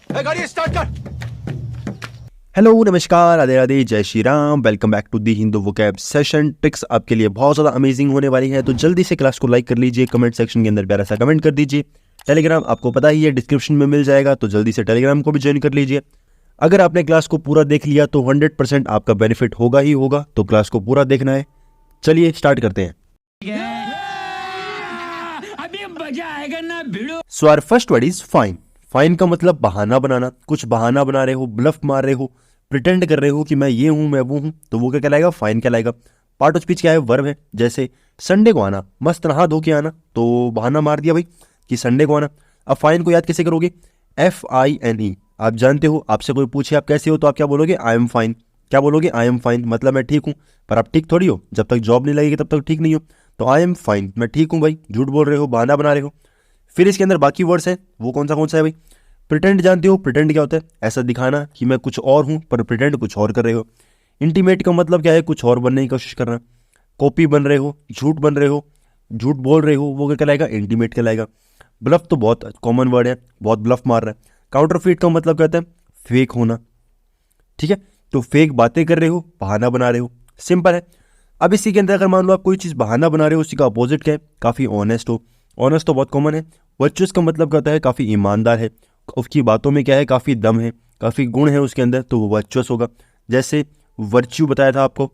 गाड़ी स्टार्ट कर। हेलो नमस्कार राधे राधे जय Shri Ram. Welcome back to the Hindu vocab session. Tricks आपके लिए बहुत ज़्यादा अमेजिंग होने वाली है, तो जल्दी से क्लास को लाइक कर लीजिए, कमेंट सेक्शन के अंदर प्यारा सा कमेंट कर दीजिए। टेलीग्राम आपको पता ही है डिस्क्रिप्शन में मिल जाएगा, तो जल्दी से टेलीग्राम को भी ज्वाइन कर लीजिए। अगर आपने क्लास को पूरा देख लिया तो 100% आपका बेनिफिट होगा ही होगा, तो क्लास को पूरा देखना है। चलिए स्टार्ट करते हैं। अभी मजा आएगा ना भिड़ो। So our first word is fine. Fine का मतलब बहाना बनाना, कुछ बहाना बना रहे हो, ब्लफ मार रहे हो, प्रिटेंड कर रहे हो कि मैं ये हूं मैं वो हूं, तो वो क्या कहलाएगा? फाइन कहलाएगा। पार्ट ऑफ स्पीच क्या है? वर्ब है। जैसे संडे को आना, मस्त नहा धो के आना, तो बहाना मार दिया भाई कि संडे को आना। अब फाइन को याद कैसे करोगे? FINE। आप जानते हो, आपसे कोई पूछे आप कैसे हो, तो आप क्या बोलोगे? I am fine. क्या बोलोगे? आई एम फाइन, मतलब मैं ठीक हूँ। पर आप ठीक थोड़ी हो, जब तक जॉब नहीं लगेगी तब तक ठीक नहीं हो। तो आई एम फाइन, मैं ठीक हूँ भाई। झूठ बोल रहे हो, बहाना बना रहे हो। फिर इसके अंदर बाकी वर्ड्स हैं, वो कौन सा है भाई? प्रिटेंड जानते हो? प्रिटेंड क्या होता है? ऐसा दिखाना कि मैं कुछ और हूं पर प्रिटेंड कुछ और कर रहे हो। इंटीमेट का मतलब क्या है? कुछ और बनने की कोशिश करना। कॉपी बन रहे हो, झूठ बन रहे हो, झूठ बोल रहे हो, वो क्या कहलाएगा? इंटीमेट कहलाएगा। ब्लफ तो बहुत कॉमन वर्ड है, बहुत ब्लफ मार रहा है। काउंटरफीट का मतलब क्या होता है? फेक होना। ठीक है, तो फेक बातें कर रहे हो, बहाना बना रहे हो। सिंपल है। अब इसी के अंदर अगर मान लो आप कोई चीज़ बहाना बना रहे हो, उसी का अपोजिट क्या है? काफ़ी ऑनेस्ट हो। ऑनेस्ट तो बहुत कॉमन है। वर्चुअस का मतलब क्या होता है? काफ़ी ईमानदार है, उसकी बातों में क्या है? काफ़ी दम है, काफ़ी गुण है उसके अंदर, तो वो वर्चुअस होगा। जैसे वर्च्यू बताया था आपको।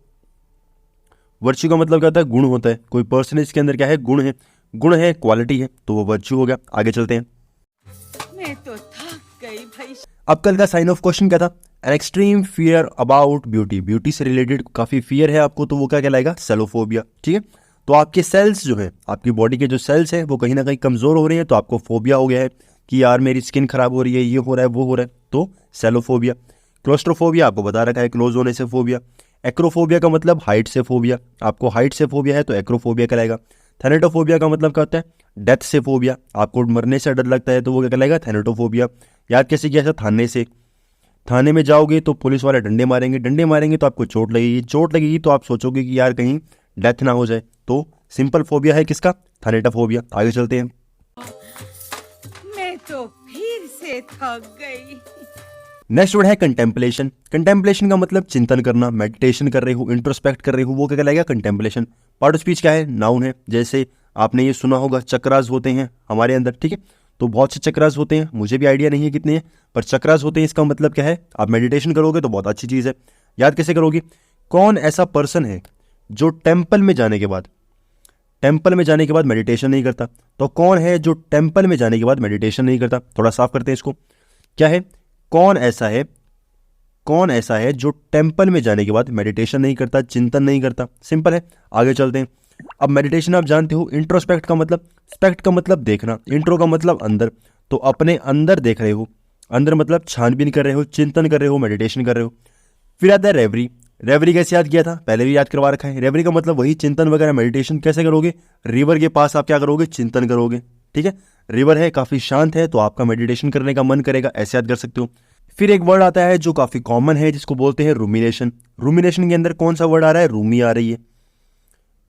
वर्च्यू का मतलब क्या होता है? गुण होता है। कोई पर्सन इसके अंदर क्या है? गुण है। गुण है, क्वालिटी है, तो वो वर्च्यू हो गया। आगे चलते हैं। मैं तो थक गई भाई। अब कल का साइन ऑफ क्वेश्चन क्या था? An extreme fear about beauty. Beauty से रिलेटेड काफ़ी फियर है आपको, तो वो क्या कहलाएगा? सेलोफोबिया। ठीक है, तो आपके सेल्स जो है, आपकी बॉडी के जो सेल्स हैं वो कहीं ना कहीं कमज़ोर हो रहे हैं, तो आपको फोबिया हो गया है कि यार मेरी स्किन खराब हो रही है, ये हो रहा है, वो हो रहा है, तो सेलोफोबिया। क्लोस्ट्रोफोबिया आपको बता रखा है, क्लोज होने से फोबिया। एक्रोफोबिया का मतलब हाइट से फोबिया। आपको हाइट से फोबिया है तो एक्रोफोबिया कहलाएगा। थैनेटोफोबिया का मतलब क्या होता है? डेथ से फोबिया। आपको मरने से डर लगता है, तो वो क्या कहलाएगा? थैनेटोफोबिया। याद कैसे किया था? थाने से। थाने में जाओगे तो पुलिस वाले डंडे मारेंगे, डंडे मारेंगे तो आपको चोट लगेगी, चोट लगेगी तो आप सोचोगे कि यार कहीं डेथ ना हो जाए, तो सिंपल फोबिया है किसका? थैनेटोफोबिया। आगे चलते हैं। मैं तो फिर से थक गई। नेक्स्ट वर्ड है कंटेम्पलेशन। कंटेम्पलेशन का मतलब चिंतन करना, मेडिटेशन कर रहे हो, इंट्रोस्पेक्ट कर रहे हो, वो क्या कहलाएगा? कंटेम्पलेशन। पार्ट ऑफ स्पीच क्या है? नाउन है। जैसे आपने ये सुना होगा, चक्रास होते हैं हमारे अंदर। ठीक है, तो बहुत से चक्रास होते हैं, मुझे भी आइडिया नहीं है कितने हैं, पर चक्रास होते हैं। इसका मतलब क्या है? आप मेडिटेशन करोगे तो बहुत अच्छी चीज़ है। याद कैसे करोगे? कौन ऐसा पर्सन है जो टेम्पल में जाने के बाद मेडिटेशन नहीं करता? तो कौन है जो टेम्पल में जाने के बाद मेडिटेशन नहीं करता? थोड़ा साफ करते हैं इसको। क्या है? कौन ऐसा है जो टेम्पल में जाने के बाद मेडिटेशन नहीं करता, चिंतन नहीं करता? सिंपल है। आगे चलते हैं। अब मेडिटेशन आप जानते हो, इंट्रोस्पेक्ट का मतलब, स्पेक्ट का मतलब देखना, इंट्रो का मतलब अंदर, तो अपने अंदर देख रहे हो। अंदर मतलब छानबीन कर रहे हो, चिंतन कर रहे हो, मेडिटेशन कर रहे हो। फिर आता है रेवरी। रेवरी कैसे याद किया था? पहले भी याद करवा रखा है। रेवरी का मतलब वही चिंतन वगैरह, मेडिटेशन कैसे करोगे? रिवर के पास आप क्या करोगे? चिंतन करोगे। ठीक है, रिवर है, काफ़ी शांत है, तो आपका मेडिटेशन करने का मन करेगा, ऐसे याद कर सकते हो। फिर एक वर्ड आता है जो काफ़ी कॉमन है, जिसको बोलते हैं रूमिनेशन। रूमिनेशन के अंदर कौन सा वर्ड आ रहा है? रूमी आ रही है।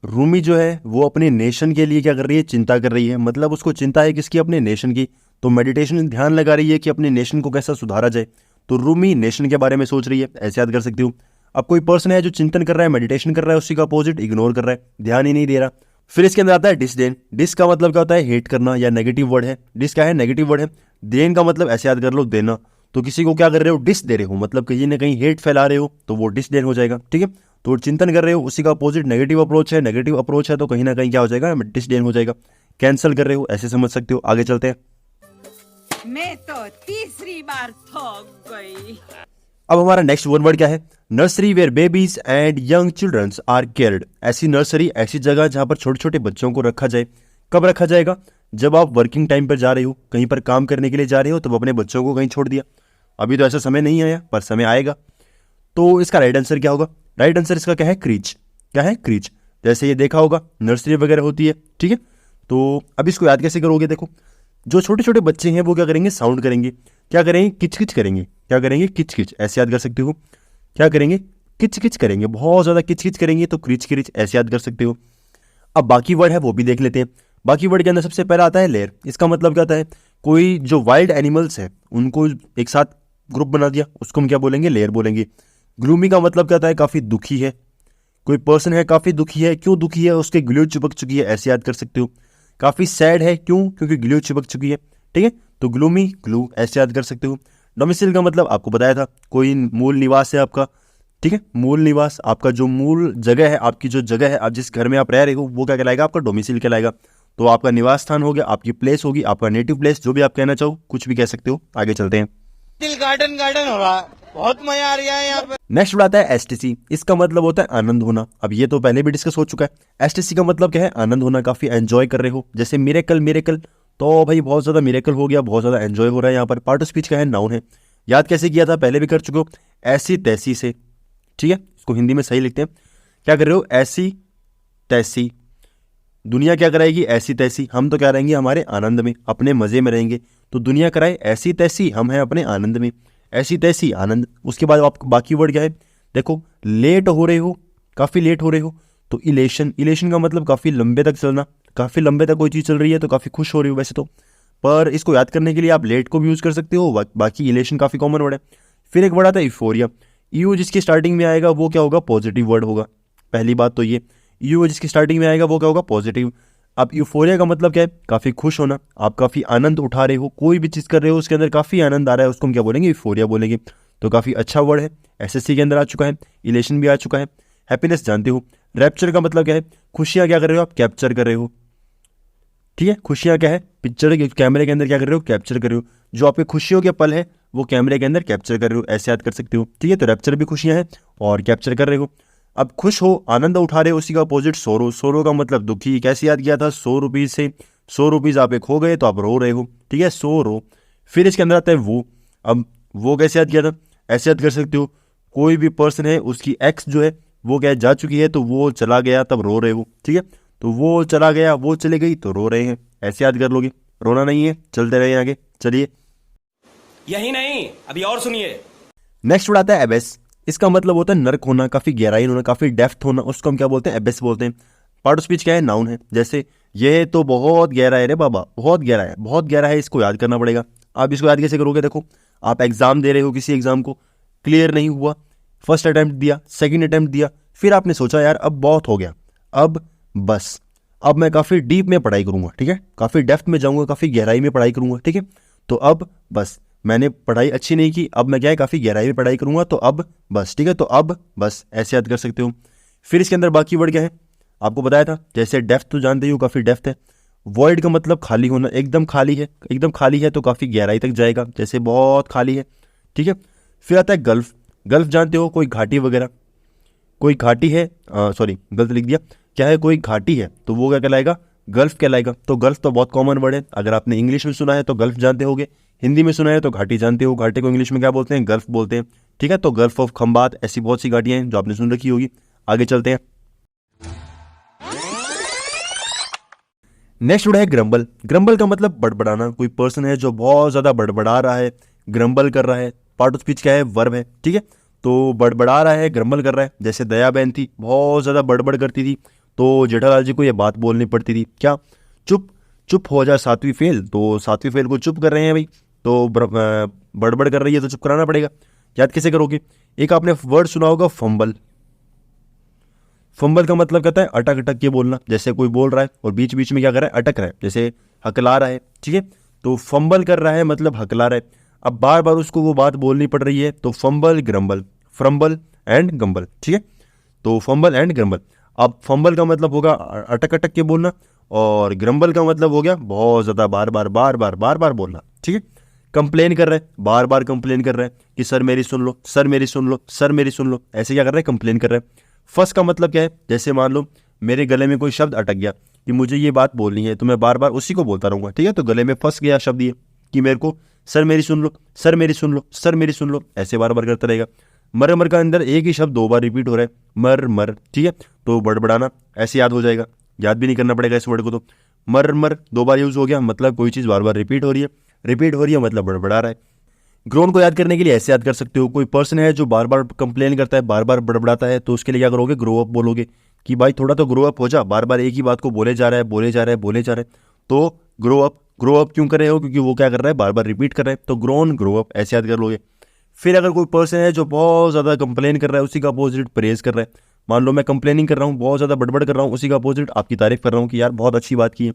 रूमी जो है वो अपने नेशन के लिए क्या कर रही है? चिंता कर रही है। मतलब उसको चिंता है किसकी? अपने नेशन की। तो मेडिटेशन ध्यान लगा रही है कि अपने नेशन को कैसा सुधारा जाए, तो रूमी नेशन के बारे में सोच रही है, ऐसे याद कर सकती हूँ। अब कोई पर्सन है जो चिंतन कर रहा है, मेडिटेशन कर रहा है, उसी का अपोजिट इग्नोर कर रहा है, ध्यान ही नहीं दे रहा। फिर इसके अंदर आता है डिसडेन। डिस का मतलब क्या होता है? हेट करना या नेगेटिव वर्ड है। डिस क्या है? नेगेटिव वर्ड है। देन का मतलब ऐसे याद कर लो, देना। तो किसी को क्या कर रहे हो? डिस दे रहे हो, मतलब कहीं ना कहीं हेट फैला रहे हो, तो वो डिसडेन हो जाएगा। ठीक है, तो चिंतन कर रहे हो, उसी का अपोजिट नेगेटिव अप्रोच है। नेगेटिव अप्रोच है तो कहीं ना कहीं क्या हो जाएगा? डिसडेन हो जाएगा। कैंसिल कर रहे हो, ऐसे समझ सकते हो। आगे चलते हैं। मैं तो तीसरी बार थक गई। अब हमारा नेक्स्ट वन वर्ड क्या है? Nursery where babies and young childrens are cared. ऐसी नर्सरी, ऐसी जगह जहां पर छोटे छोटे बच्चों को रखा जाए। कब रखा जाएगा? जब आप वर्किंग टाइम पर जा रहे हो, कहीं पर काम करने के लिए जा रहे हो, तब अपने बच्चों को कहीं छोड़ दिया। अभी तो ऐसा समय नहीं आया, पर समय आएगा। तो इसका राइट आंसर क्या होगा? राइट आंसर इसका क्या है? क्रीच। क्या है? क्रीच। जैसे ये देखा होगा, नर्सरी वगैरह होती है। ठीक है, तो अब इसको याद कैसे करोगे? देखो, जो छोटे छोटे बच्चे हैं वो क्या करेंगे? साउंड करेंगे। क्या करेंगे? किच किच करेंगे। क्या करेंगे? किच किच, ऐसे याद कर सकते हो। क्या करेंगे? किच किच करेंगे, बहुत ज़्यादा किच किच करेंगे, तो क्रीच क्रीच, ऐसे याद कर सकते हो। अब बाकी वर्ड है वो भी देख लेते हैं। बाकी वर्ड के अंदर सबसे पहला आता है लेयर। इसका मतलब क्या होता है? कोई जो वाइल्ड एनिमल्स है उनको एक साथ ग्रुप बना दिया, उसको हम क्या बोलेंगे, लेयर बोलेंगे। ग्लूमी का मतलब क्या होता है, काफ़ी दुखी है। कोई पर्सन है काफ़ी दुखी है, क्यों दुखी है, उसके ग्लू चिपक चुकी है, ऐसे याद कर सकते हो। काफ़ी सैड है, क्यों, क्योंकि ग्लू चिपक चुकी है, ठीक है। तो ग्लूमी, ग्लू, ऐसे याद कर सकते हो। डोमिसाइल का मतलब आपको बताया था, कोई मूल निवास है आपका, ठीक है। मूल निवास, आपका जो मूल जगह है, आपकी जो जगह है, आप जिस घर में आप रह रहे हो, वो क्या कहलाएगा, आपका डोमिसाइल कहलाएगा। तो आपका निवास स्थान हो गया, आपकी प्लेस होगी, आपका नेटिव प्लेस, जो भी आप कहना चाहो, कुछ भी कह सकते हो। आगे चलते हैं। दिल गार्डन गार्डन हो रहा है, बहुत मजा आ रहा है यहाँ पे। नेक्स्ट वर्ड आता है एसटीसी। इसका मतलब होता है आनंद होना। अब ये तो पहले भी डिस्कस हो चुका है। एसटीसी का मतलब क्या है, आनंद होना, काफी एंजॉय कर रहे हो। जैसे मिरेकल, मिरेकल, तो भाई बहुत ज्यादा मिरेकल हो गया, बहुत ज्यादा एंजॉय हो रहा है। यहाँ पर पार्ट ऑफ स्पीच का है, नाउन है। याद कैसे किया था, पहले भी कर चुके हो, ऐसी तैसी से, ठीक है। इसको हिंदी में सही लिखते हैं, क्या कर रहे हो, ऐसी तैसी। दुनिया क्या कराएगी, ऐसी तैसी। हम तो क्या रहेंगे, हमारे आनंद में, अपने मजे में रहेंगे। तो दुनिया कराए ऐसी तैसी, हम हैं अपने आनंद में, ऐसी तैसी आनंद। उसके बाद आप बाकी वर्ड क्या है, देखो, लेट हो रहे हो, काफ़ी लेट हो रहे हो, तो इलेशन। इलेशन का मतलब काफ़ी लंबे तक चलना, काफ़ी लंबे तक कोई चीज़ चल रही है तो काफ़ी खुश हो रही हो वैसे तो, पर इसको याद करने के लिए आप लेट को भी यूज़ कर सकते हो। बाकी इलेशन काफ़ी कॉमन वर्ड है। फिर एक वर्ड आता है इफोरिया। यू जिसकी स्टार्टिंग में आएगा वो क्या होगा, पॉजिटिव वर्ड होगा। पहली बात तो ये, यू जिसकी स्टार्टिंग में आएगा वो क्या होगा, पॉजिटिव। अब यूफोरिया का मतलब क्या है, काफ़ी खुश होना, आप काफ़ी आनंद उठा रहे हो, कोई भी चीज़ कर रहे हो उसके अंदर काफ़ी आनंद आ रहा है, उसको हम क्या बोलेंगे, यूफोरिया बोलेंगे। तो काफ़ी अच्छा वर्ड है, एसएससी के अंदर आ चुका है, इलेशन भी आ चुका है। हैप्पीनेस जानते हो। रैप्चर का मतलब क्या है, खुशियाँ क्या कर रहे हो आप, कैप्चर कर रहे हो, ठीक है। खुशियाँ क्या है, पिक्चर के कैमरे के अंदर क्या कर रहे हो, कैप्चर कर रहे हो। जो आपके खुशियों के पल है वो कैमरे के अंदर कैप्चर कर रहे हो, ऐसे याद कर सकते हो, ठीक है। तो रैप्चर भी खुशियाँ हैं और कैप्चर कर रहे हो। अब खुश हो, आनंद उठा रहे हो, उसी का अपोजिट सोरो। सोरो का मतलब दुखी। कैसे याद किया था, 100 रुपीज़ से, 100 रुपीज़ आप एक खो गए तो आप रो रहे हो, ठीक है, सो रो। फिर इसके अंदर आता है वो। अब वो कैसे याद किया था, ऐसे याद कर सकते हो, कोई भी पर्सन है उसकी एक्स जो है वो क्या जा चुकी है तो वो चला गया तब रो रहे हो, ठीक है। तो वो चला गया, वो चली गई तो रो रहे हैं, ऐसे याद कर लोगे। रोना नहीं है, चलते रहे आगे, चलिए। यही नहीं, अभी और सुनिए। नेक्स्ट वर्ड आता है एबेस। इसका मतलब होता है नर्क होना, काफ़ी गहराई होना, काफ़ी डेप्थ होना, उसको हम क्या बोलते हैं, एबेस बोलते हैं। पार्ट ऑफ स्पीच क्या है, नाउन है। जैसे ये तो बहुत गहरा है रे बाबा, बहुत गहरा है, बहुत गहरा है, इसको याद करना पड़ेगा। आप इसको याद कैसे करोगे, देखो, आप एग्जाम दे रहे हो, किसी एग्जाम को क्लियर नहीं हुआ, फर्स्ट अटैम्प्ट दिया, सेकेंड अटैम्प्ट दिया, फिर आपने सोचा यार अब बहुत हो गया, अब बस, अब मैं काफ़ी डीप में पढ़ाई करूंगा, ठीक है, काफ़ी डेप्थ में जाऊंगा, काफ़ी गहराई में पढ़ाई करूंगा, ठीक है। तो अब बस, मैंने पढ़ाई अच्छी नहीं की, अब मैं क्या है, काफ़ी गहराई में पढ़ाई करूंगा, तो अब बस, ठीक है, तो अब बस, ऐसे याद कर सकते हो। फिर इसके अंदर बाकी वर्ड क्या है, आपको बताया था, जैसे डेप्थ तो जानते हो, काफ़ी डेप्थ है। वॉइड का मतलब खाली होना, एकदम खाली है, एकदम खाली है तो काफ़ी गहराई तक जाएगा, जैसे बहुत खाली है, ठीक है। फिर आता है गल्फ। गल्फ जानते हो, कोई घाटी वगैरह, कोई घाटी है, सॉरी गलत लिख दिया, क्या है, कोई घाटी है तो वो क्या कहलाएगा, गल्फ कहलाएगा। तो गल्फ तो बहुत कॉमन वर्ड है, अगर आपने इंग्लिश में सुना है तो गल्फ जानते होगे, हिंदी में सुना है तो घाटी जानते हो। घाटी को इंग्लिश में क्या बोलते हैं, गल्फ बोलते हैं, ठीक है। तो गल्फ ऑफ खंबात, ऐसी बहुत सी घाटियां हैं जो आपने सुन रखी होगी। आगे चलते हैं। नेक्स्ट वर्ड है ग्रम्बल। ग्रम्बल का मतलब बड़बड़ाना, कोई पर्सन है जो बहुत ज़्यादा बड़बड़ा रहा है, ग्रम्बल कर रहा है। पार्ट ऑफ स्पीच क्या है, वर्ब है, ठीक है। तो बड़बड़ा रहा है, ग्रम्बल कर रहा है। जैसे दया बहन थी, बहुत ज़्यादा बड़बड़ करती थी, तो जेठालाल जी को ये बात बोलनी पड़ती थी, क्या, चुप, चुप हो जा सातवीं फेल। तो सातवीं फेल को चुप कर रहे हैं भाई, तो बड़बड़ कर रही है तो चुप कराना पड़ेगा। याद कैसे करोगे, एक आपने वर्ड सुना होगा, फंबल। फंबल का मतलब कहता है अटक अटक के बोलना, जैसे कोई बोल रहा है और बीच बीच में क्या कर रहा है, अटक रहा है, जैसे हकला रहा है, ठीक है। तो फंबल कर रहा है मतलब हकला रहा है, अब बार बार उसको वो बात बोलनी पड़ रही है, तो फंबल ग्रम्बल, फ्रम्बल एंड गम्बल, ठीक है। तो फंबल एंड ग्रम्बल। अब फंबल का मतलब होगा अटक अटक के बोलना, और ग्रम्बल का मतलब हो गया बहुत ज़्यादा बार बार बार बार बार बार बोलना, ठीक है। कंप्लेन कर रहा है, बार बार कंप्लेन कर रहा है कि सर मेरी सुन लो, सर मेरी सुन लो, सर मेरी सुन लो, ऐसे क्या कर रहा है, कंप्लेन कर रहा है। फंस का मतलब क्या है, जैसे मान लो मेरे गले में कोई शब्द अटक गया कि मुझे ये बात बोलनी है, तो मैं बार बार उसी को बोलता रहूँगा, ठीक है। तो गले में फंस गया शब्द ये कि मेरे को सर मेरी सुन लो, सर मेरी सुन लो, सर मेरी सुन लो, ऐसे बार बार करता रहेगा। मर मर का अंदर एक ही शब्द 2 बार रिपीट हो रहा है, मर मर, ठीक है। तो बड़बड़ाना ऐसे याद हो जाएगा, याद भी नहीं करना पड़ेगा इस वर्ड को। तो मर मर 2 बार यूज़ हो गया, मतलब कोई चीज़ बार बार रिपीट हो रही है, रिपीट हो रही है मतलब बड़बड़ा रहा है। ग्रोन को याद करने के लिए ऐसे याद कर सकते हो, कोई पर्सन है जो बार बार कंप्लेन करता है, बार बार बड़बड़ाता है, तो उसके लिए क्या करोगे, ग्रो अप बोलोगे कि भाई थोड़ा तो ग्रो अप हो जा, बार बार एक ही बात को बोले जा रहा है, बोले जा रहा है, बोले जा रहा है। तो ग्रो अप ग्रो अप क्यों कर रहे हो, क्योंकि वो क्या कर रहा है, बार बार रिपीट कर रहा है, तो ग्रोन ग्रो अप ऐसे याद कर लोगे। फिर अगर कोई पर्सन है जो बहुत ज़्यादा कंप्लेन कर रहा है, उसी का अपोजिट प्रेज कर रहा है। मान लो मैं कंप्लेनिंग कर रहा हूँ, बहुत ज़्यादा बड़बड़ कर रहा हूँ, उसी का अपोजिट आपकी तारीफ कर रहा हूँ कि यार बहुत अच्छी बात की है,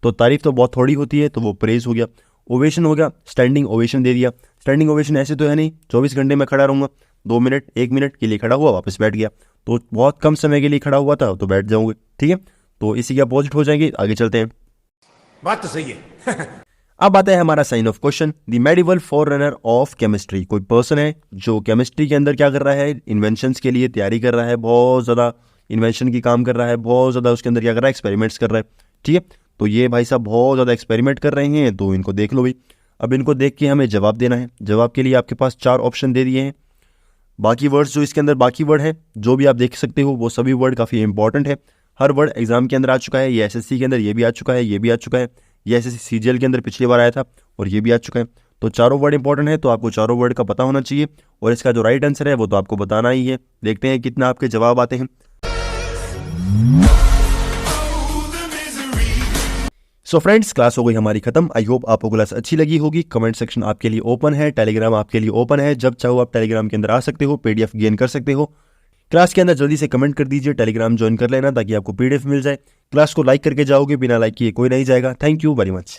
तो तारीफ तो बहुत थोड़ी होती है, तो वो प्रेज हो गया। ओवेशन हो गया, स्टैंडिंग ओवेशन दे दिया। स्टैंडिंग ओवेशन ऐसे तो है नहीं 24 घंटे में खड़ा रहूँगा, 2 मिनट 1 मिनट के लिए खड़ा हुआ वापस बैठ गया, तो बहुत कम समय के लिए खड़ा हुआ था तो बैठ जाऊँगे, ठीक है। तो इसी के अपोजिट हो जाएंगे। आगे चलते हैं, बात तो सही है। अब आता है हमारा sign of question. The medieval forerunner of chemistry, कोई पर्सन है जो केमिस्ट्री के अंदर क्या कर रहा है, इन्वेंशंस के लिए तैयारी कर रहा है, बहुत ज़्यादा इन्वेंशन की काम कर रहा है, बहुत ज़्यादा उसके अंदर क्या कर रहा है, एक्सपेरिमेंट्स कर रहा है, ठीक है। तो ये भाई साहब बहुत ज़्यादा एक्सपेरिमेंट कर रहे हैं, तो इनको देख लो भाई। अब इनको देख के हमें जवाब देना है। जवाब के लिए आपके पास 4 ऑप्शन दे दिए हैं। बाकी वर्ड्स जो इसके अंदर बाकी वर्ड है जो भी आप देख सकते हो, वो सभी वर्ड काफ़ी इंपॉर्टेंट है। हर वर्ड एग्जाम के अंदर आ चुका है, ये एसएससी के अंदर ये भी आ चुका है, ये भी आ चुका है, ये एसएससी सीजीएल के अंदर पिछली बार आया था और ये भी आ चुका है। तो चारों वर्ड इंपॉर्टेंट है, तो आपको चारों वर्ड का पता होना चाहिए और इसका जो राइट आंसर है वो तो आपको बताना ही है। देखते हैं कितना आपके जवाब आते हैं। सो फ्रेंड्स, क्लास हो गई हमारी खत्म। आई होप आपको क्लास अच्छी लगी होगी। कमेंट सेक्शन आपके लिए ओपन है, टेलीग्राम आपके लिए ओपन है, जब चाहो आप टेलीग्राम के अंदर आ सकते हो, पीडीएफ गेन कर सकते हो। क्लास के अंदर जल्दी से कमेंट कर दीजिए, टेलीग्राम ज्वाइन कर लेना ताकि आपको पीडीएफ मिल जाए। क्लास को लाइक करके जाओगे, बिना लाइक किए कोई नहीं जाएगा। Thank you very much.